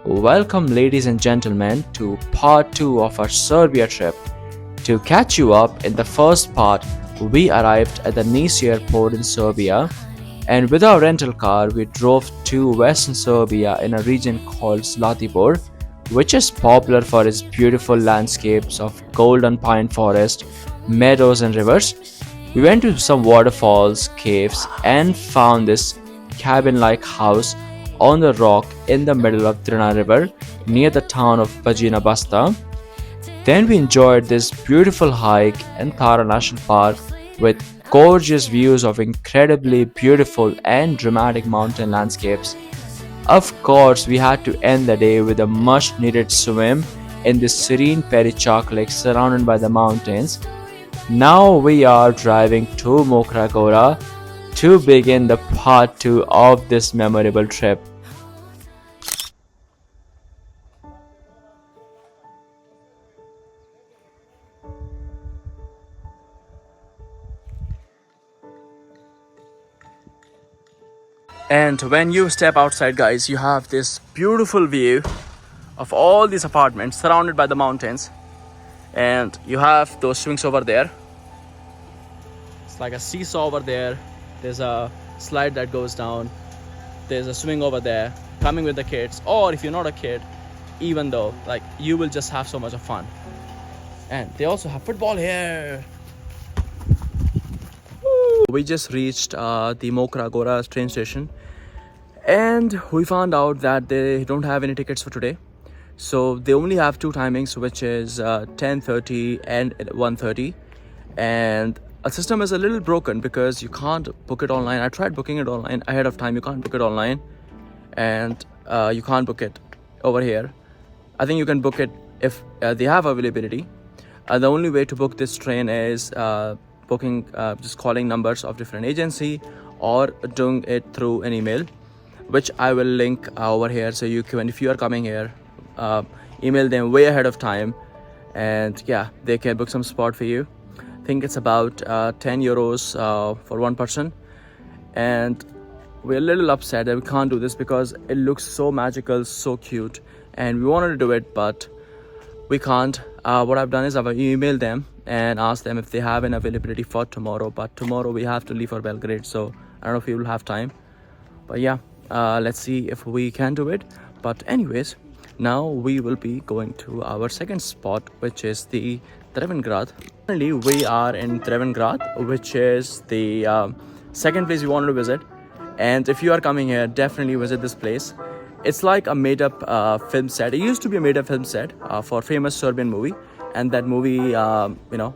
Welcome, ladies and gentlemen, to part 2 of our Serbia trip. To catch you up, in the first part, we arrived at the Niš Airport in Serbia, and with our rental car, we drove to western Serbia in a region called Zlatibor, which is popular for its beautiful landscapes of golden pine forest, meadows, and rivers. We went to some waterfalls, caves, and found this cabin-like house on the rock in the middle of Drvengrad river near the town of Bajina Basta. Then we enjoyed this beautiful hike in Tara National Park with gorgeous views of incredibly beautiful and dramatic mountain landscapes. Of course, we had to end the day with a much needed swim in the serene Perućac Lake surrounded by the mountains. Now we are driving to Mokra Gora to begin the part 2 of this memorable trip. And when you step outside, guys, you have this beautiful view of all these apartments surrounded by the mountains, and you have those swings over there. It's like a seesaw over there. There's a slide that goes down. There's a swing over there, coming with the kids, or if you're not a kid, even though, like, you will just have so much of fun. And they also have football here. We just reached the Mokra Gora train station, and we found out that they don't have any tickets for today. So they only have two timings, which is 10:30 and 1:30. And our system is a little broken because you can't book it online. I tried booking it online ahead of time. You can't book it online, and you can't book it over here. I think you can book it if they have availability. The only way to book this train is booking, just calling numbers of different agency or doing it through an email, which I will link over here. So you can, if you are coming here, email them way ahead of time, and yeah, they can book some spot for you. I think it's about 10 euros for one person, and we're a little upset that we can't do this because it looks so magical, so cute, and we wanted to do it, but we can't. What I've done is I've emailed them and asked them if they have an availability for tomorrow, but tomorrow we have to leave for Belgrade, so I don't know if we will have time. But yeah, let's see if we can do it. But anyways, now we will be going to our second spot, which is the Drvengrad. Currently we are in Drvengrad, which is the second place we wanted to visit, and if you are coming here, definitely visit this place. It's like a made-up film set. It used to be a made-up film set for a famous Serbian movie, and that movie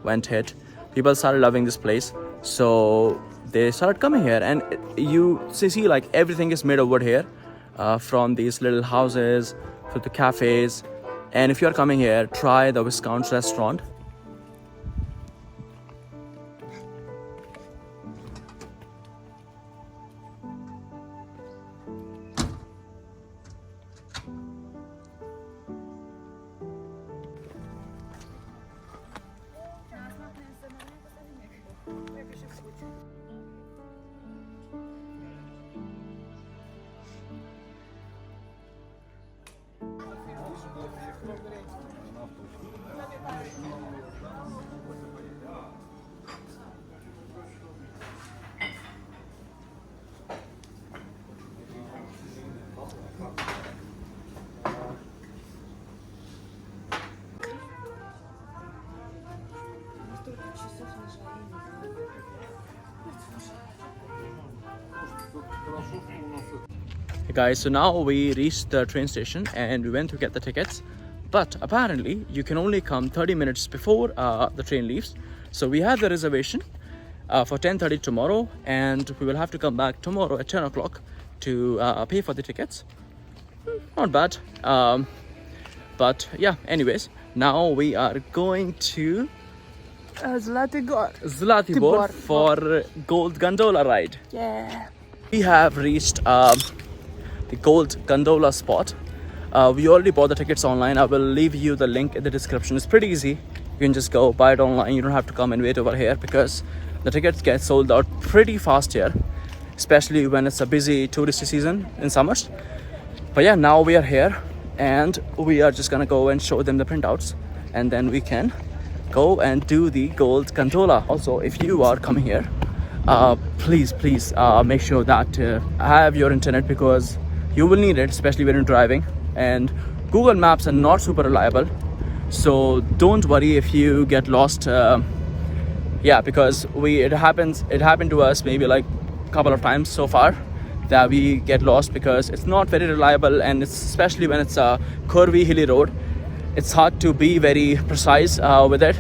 went hit. People started loving this place, so they started coming here, and you see like everything is made of wood here, from these little houses to the cafes. And if you're coming here, try the Viscount's restaurant. Hey guys, so now we reached the train station and we went to get the tickets, but apparently you can only come 30 minutes before the train leaves. So we have the reservation for 10:30 tomorrow, and we will have to come back tomorrow at 10 o'clock to pay for the tickets. Not bad. But yeah, anyways, now we are going to Zlatibor for Gold Gondola ride. Yeah. We have reached the Gold Gondola spot. We already bought the tickets online. I will leave you the link in the description. It's pretty easy. You can just go buy it online. You don't have to come and wait over here because the tickets get sold out pretty fast here, especially when it's a busy touristy season in summers. But yeah, now we are here, and we are just gonna go and show them the printouts, and then we can go and do the Gold Gondola. Also, if you are coming here, please make sure that have your internet, because you will need it, especially when you're driving, and Google Maps are not super reliable, so don't worry if you get lost. Yeah, because it happened to us maybe like a couple of times so far that we get lost because it's not very reliable, and it's especially when it's a curvy hilly road, it's hard to be very precise with it.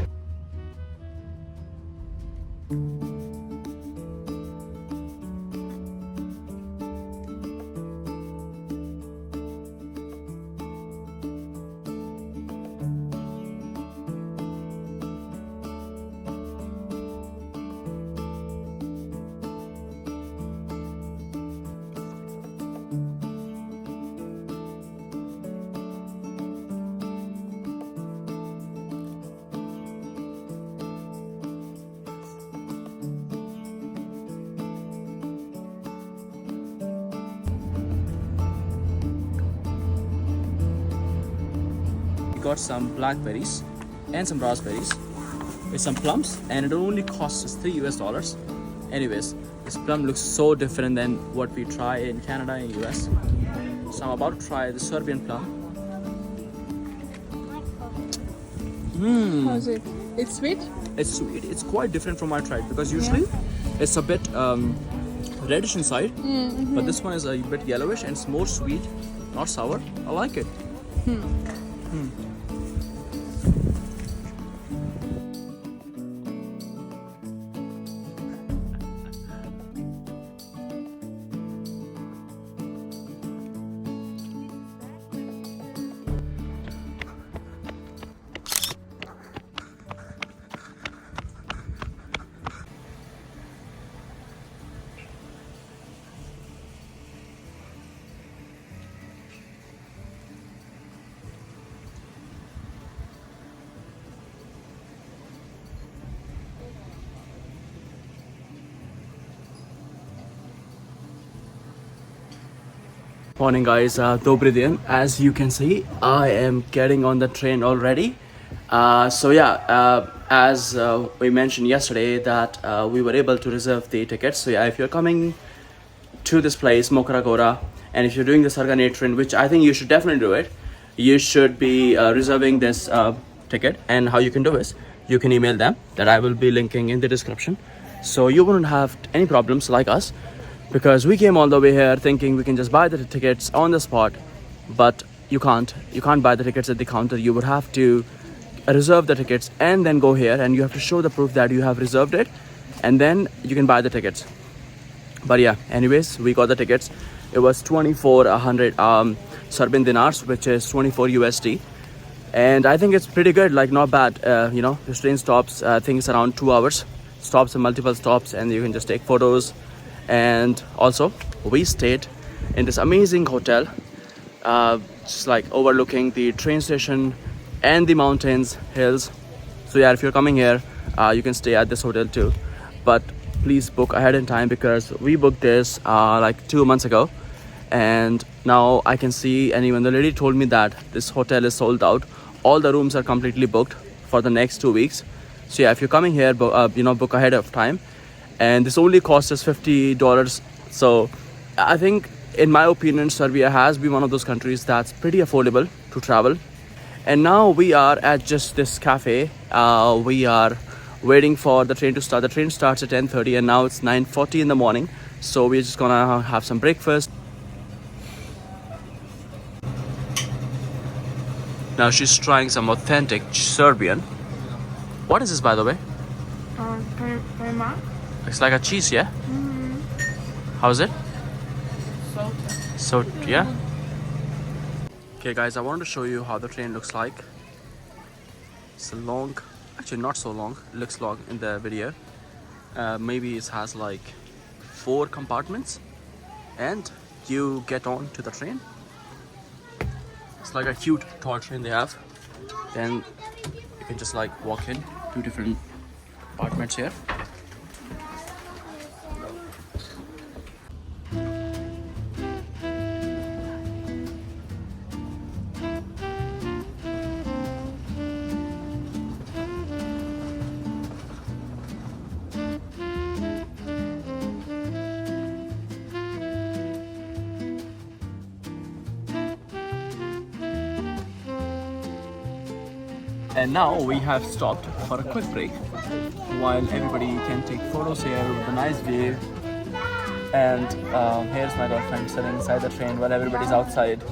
Got some blackberries and some raspberries with some plums, and it only costs us $3 US. Anyways, this plum looks so different than what we try in Canada and US. So I'm about to try the Serbian plum. How's it? It's sweet? It's sweet. It's quite different from what I tried, because usually it's a bit reddish inside, but this one is a bit yellowish and it's more sweet, not sour. I like it. Morning guys, Dobry din. As you can see, I am getting on the train already. As we mentioned yesterday that we were able to reserve the tickets. So yeah, if you're coming to this place, Mokra Gora, and if you're doing the Šargan Eight train, which I think you should definitely do it, you should be reserving this ticket. And how you can do is, you can email them, that I will be linking in the description. So you wouldn't have any problems like us, because we came all the way here thinking we can just buy the tickets on the spot, but you can't buy the tickets at the counter. You would have to reserve the tickets and then go here, and you have to show the proof that you have reserved it, and then you can buy the tickets. But yeah, anyways, we got the tickets. It was 2400 Serbian dinars, which is 24 USD, and I think it's pretty good, like not bad. The train stops, I think it's around 2 hours, stops and multiple stops, and you can just take photos. And also we stayed in this amazing hotel, just like overlooking the train station and the mountains, hills. So yeah, if you're coming here, you can stay at this hotel too, but please book ahead in time, because we booked this like 2 months ago, and now I can see, and even the lady told me that this hotel is sold out. All the rooms are completely booked for the next 2 weeks. So yeah, if you're coming here, book ahead of time. And this only costs us $50. So I think, in my opinion, Serbia has been one of those countries that's pretty affordable to travel. And now we are at just this cafe. We are waiting for the train to start. The train starts at 10:30, and now it's 9:40 in the morning. So we're just gonna have some breakfast. Now she's trying some authentic Serbian. What is this, by the way? Panoramic. It's like a cheese, yeah? How's it? So, yeah? Okay guys, I wanted to show you how the train looks like. It's a long, actually not so long, it looks long in the video. Maybe it has like 4 compartments, and you get on to the train. It's like a cute toy train they have. Then you can just like walk in 2 different compartments here. And now we have stopped for a quick break while everybody can take photos here with a nice view. And here's my girlfriend sitting inside the train while everybody's outside.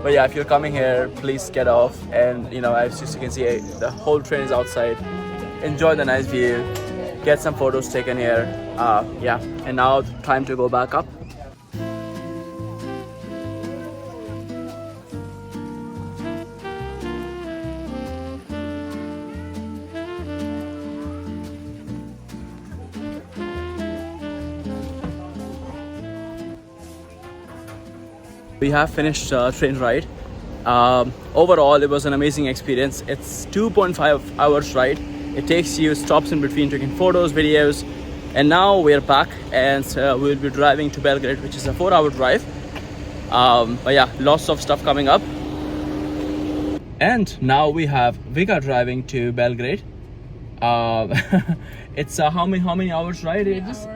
But yeah, if you're coming here, please get off. And you know, as you can see, the whole train is outside. Enjoy the nice view, get some photos taken here. Yeah, and now time to go back up. We have finished train ride. Overall, it was an amazing experience. It's 2.5 hours ride. It takes you stops in between, taking photos, videos, and now we're back and we'll be driving to Belgrade, which is a 4-hour drive. But yeah, lots of stuff coming up. And now we have Vika driving to Belgrade. It's how many hours ride? 3 hours.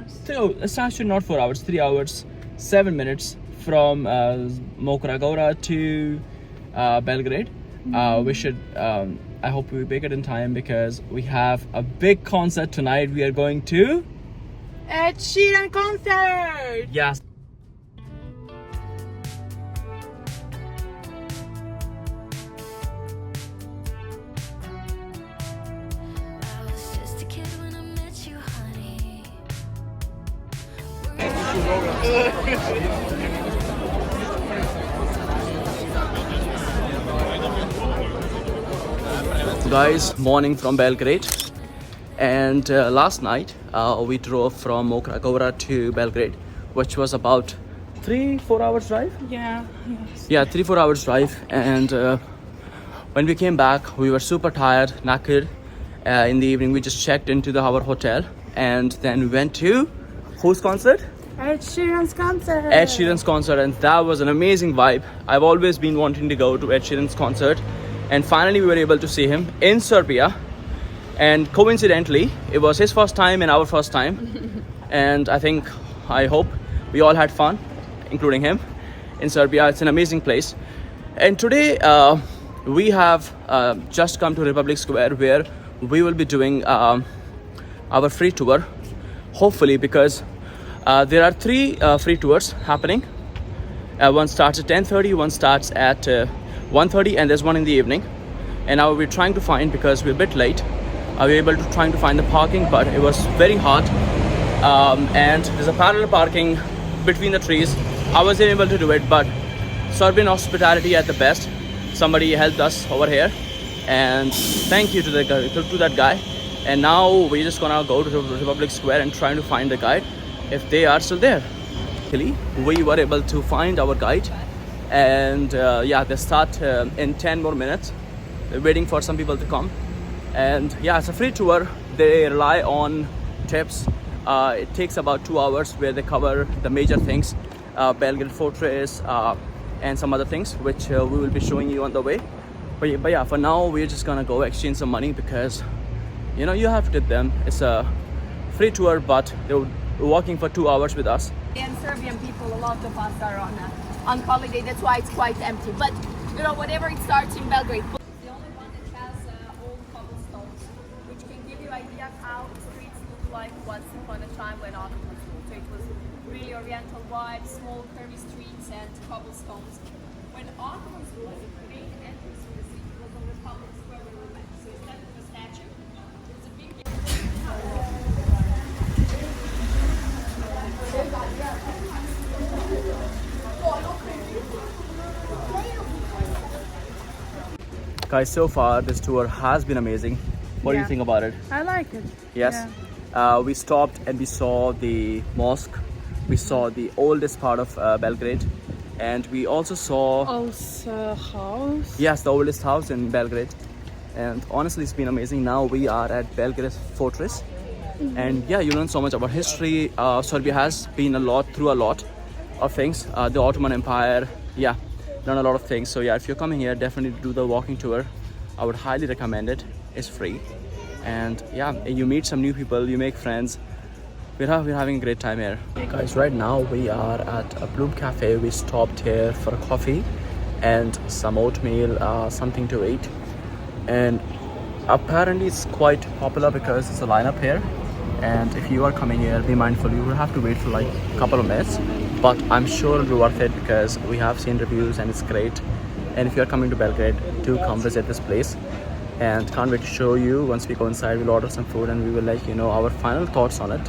It's actually not 4 hours, 3 hours, 7 minutes from Mokra Gora to Belgrade. We should I hope we make it in time because we have a big concert tonight. We are going to Ed Sheeran concert! Yes. Guys, morning from Belgrade, and last night we drove from Mokra Gora to Belgrade, which was about 3-4 hours drive. Yeah. Yes. Yeah, 3-4 hours drive. And when we came back, we were super tired, knackered. In the evening, we just checked into our hotel, and then we went to whose concert? Ed Sheeran's concert. Ed Sheeran's concert, and that was an amazing vibe. I've always been wanting to go to Ed Sheeran's concert, and finally we were able to see him in Serbia. And coincidentally, it was his first time and our first time. And I hope we all had fun, including him, in Serbia. It's an amazing place. And today we have just come to Republic Square, where we will be doing our free tour, hopefully, because there are 3 free tours happening. One starts at 10:30, one starts at 1:30, and there's one in the evening. And now we're trying to find, because we're a bit late, we were able to trying to find the parking, but it was very hot. And there's a parallel parking between the trees. I wasn't able to do it, but Serbian hospitality at the best. Somebody helped us over here, and thank you to that guy. And now we're just gonna go to the Republic Square and trying to find the guide, if they are still there. Luckily, we were able to find our guide, and yeah, they start in 10 more minutes. We're waiting for some people to come. And yeah, it's a free tour. They rely on tips. It takes about 2 hours, where they cover the major things, Belgrade Fortress, and some other things, which we will be showing you on the way. But yeah, for now we're just gonna go exchange some money, because you know, you have to tip them. It's a free tour, but they're walking for 2 hours with us. And Serbian people, a lot of us are on holiday. That's why it's quite empty. But you know, whatever, it starts in Belgrade. The only one that has old cobblestones, which can give you idea how the streets looked like once upon a time when Ottomans ruled. So it was really Oriental vibe, small curvy streets and cobblestones. When Ottomans ruled, the main entrance to the city was on Republic Square where we went. So instead of a statue, it's a big. Guys, so far this tour has been amazing. What do you Yeah. think about it? I like it. Yes. We stopped and we saw the mosque. We saw the oldest part of Belgrade, and we also saw House. yes, the oldest house in Belgrade. And honestly, it's been amazing. Now we are at Belgrade Fortress, and yeah, you learn so much about history. Serbia has been through a lot of things. The Ottoman Empire, yeah, learn a lot of things. So yeah, if you're coming here, definitely do the walking tour. I would highly recommend it. It's free, and yeah, you meet some new people, you make friends. We're having a great time here. Guys, right now we are at a Bloom Cafe. We stopped here for a coffee, and some oatmeal, something to eat. And apparently it's quite popular because it's a lineup here, and if you are coming here, be mindful, you will have to wait for like a couple of minutes, but I'm sure it'll be worth it because we have seen reviews and it's great. And if you are coming to Belgrade, do come visit this place, and can't wait to show you. Once we go inside, we'll order some food and we will let you know our final thoughts on it.